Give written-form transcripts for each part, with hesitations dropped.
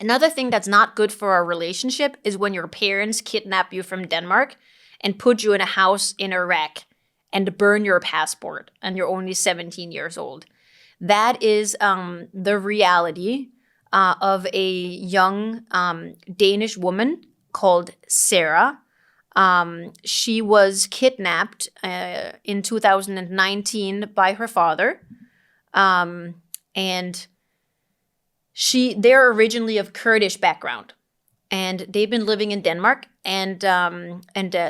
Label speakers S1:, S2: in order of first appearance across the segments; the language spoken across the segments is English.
S1: Another thing that's not good for a relationship is when your parents kidnap you from Denmark and put you in a house in Iraq and burn your passport, and you're only 17 years old. That is the reality of a young Danish woman called Sarah. She was kidnapped in 2019 by her father, and they're originally of Kurdish background, and they've been living in Denmark. And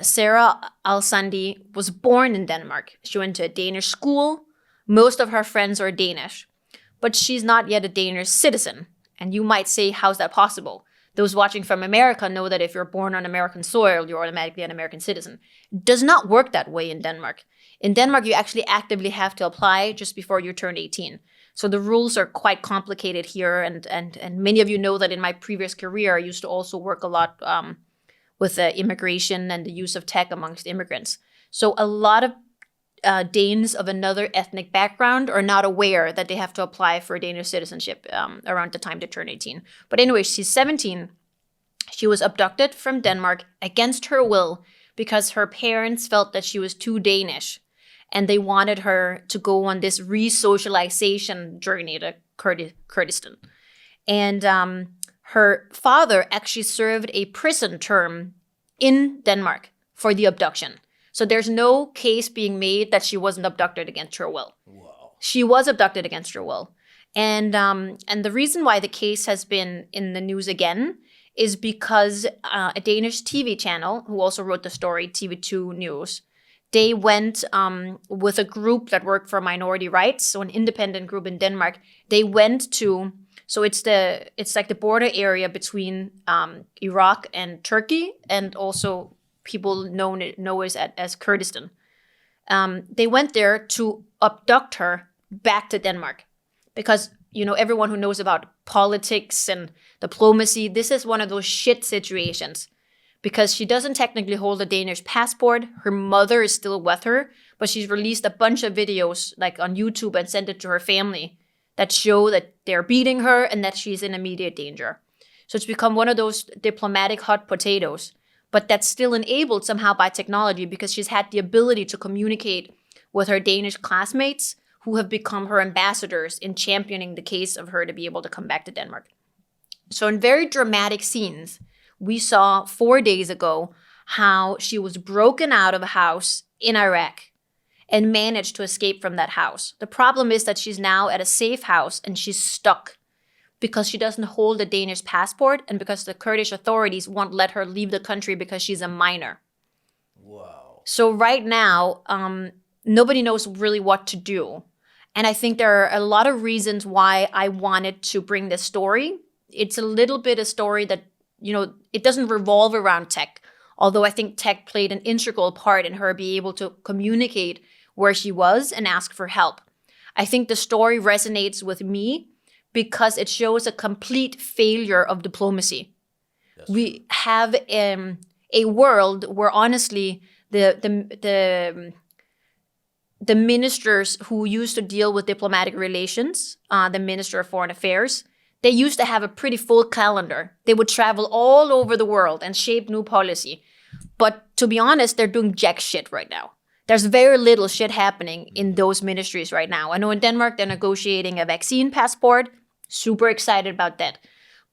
S1: Sarah Al-Sandi was born in Denmark. She went to a Danish school. Most of her friends are Danish, but she's not yet a Danish citizen. And you might say, how's that possible? Those watching from America know that if you're born on American soil, you're automatically an American citizen. It does not work that way in Denmark. In Denmark, you actually actively have to apply just before you turn 18. So the rules are quite complicated here. And many of you know that in my previous career, I used to also work a lot with immigration and the use of tech amongst immigrants. So a lot of Danes of another ethnic background are not aware that they have to apply for Danish citizenship around the time they turn 18. But anyway, she's 17. She was abducted from Denmark against her will because her parents felt that she was too Danish, and they wanted her to go on this re-socialization journey to Kurdistan. And her father actually served a prison term in Denmark for the abduction. So there's no case being made that she wasn't abducted against her will.
S2: Wow.
S1: She was abducted against her will. And the reason why the case has been in the news again is because a Danish TV channel, who also wrote the story, TV2 News, they went with a group that worked for minority rights, so an independent group in Denmark. They went to, so it's like the border area between Iraq and Turkey, and also people know it as Kurdistan. They went there to abduct her back to Denmark because, you know, everyone who knows about politics and diplomacy, this is one of those shit situations because she doesn't technically hold a Danish passport. Her mother is still with her, but she's released a bunch of videos like on YouTube and sent it to her family that show that they're beating her and that she's in immediate danger. So it's become one of those diplomatic hot potatoes, but that's still enabled somehow by technology because she's had the ability to communicate with her Danish classmates who have become her ambassadors in championing the case of her to be able to come back to Denmark. So in very dramatic scenes, we saw 4 days ago how she was broken out of a house in Iraq and managed to escape from that house. The problem is that she's now at a safe house and she's stuck because she doesn't hold a Danish passport and because the Kurdish authorities won't let her leave the country because she's a minor.
S2: Wow.
S1: So right now, nobody knows really what to do. And I think there are a lot of reasons why I wanted to bring this story. It's a little bit a story that, you know, it doesn't revolve around tech, although I think tech played an integral part in her being able to communicate where she was and ask for help. I think the story resonates with me because it shows a complete failure of diplomacy. We have a world where honestly the ministers who used to deal with diplomatic relations, the Minister of Foreign Affairs, they used to have a pretty full calendar. They would travel all over the world and shape new policy. But to be honest, they're doing jack shit right now. There's very little shit happening in those ministries right now. I know in Denmark, they're negotiating a vaccine passport. Super excited about that.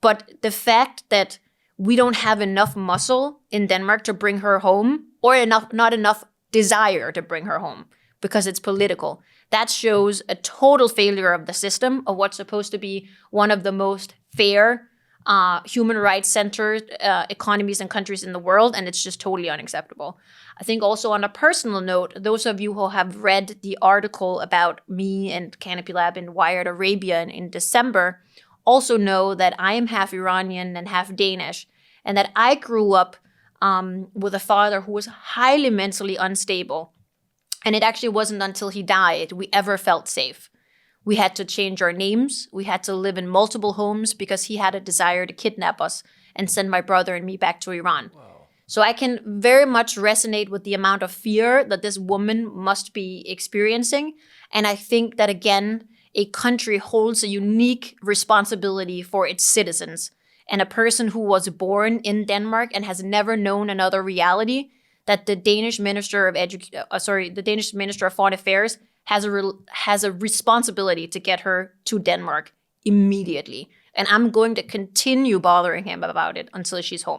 S1: But the fact that we don't have enough muscle in Denmark to bring her home, or not enough desire to bring her home, because it's political, that shows a total failure of the system of what's supposed to be one of the most fair, human rights-centered economies and countries in the world, and it's just totally unacceptable. I think also on a personal note, those of you who have read the article about me and CanopyLAB in Wired Arabia in December also know that I am half Iranian and half Danish, and that I grew up with a father who was highly mentally unstable. And it actually wasn't until he died we ever felt safe. We had to change our names. We had to live in multiple homes because he had a desire to kidnap us and send my brother and me back to Iran.
S2: Wow.
S1: So I can very much resonate with the amount of fear that this woman must be experiencing. And I think that, again, a country holds a unique responsibility for its citizens. and a person who was born in Denmark and has never known another reality, that the Danish Minister of the Danish Minister of Foreign Affairs has a responsibility to get her to Denmark immediately. And I'm going to continue bothering him about it until she's home.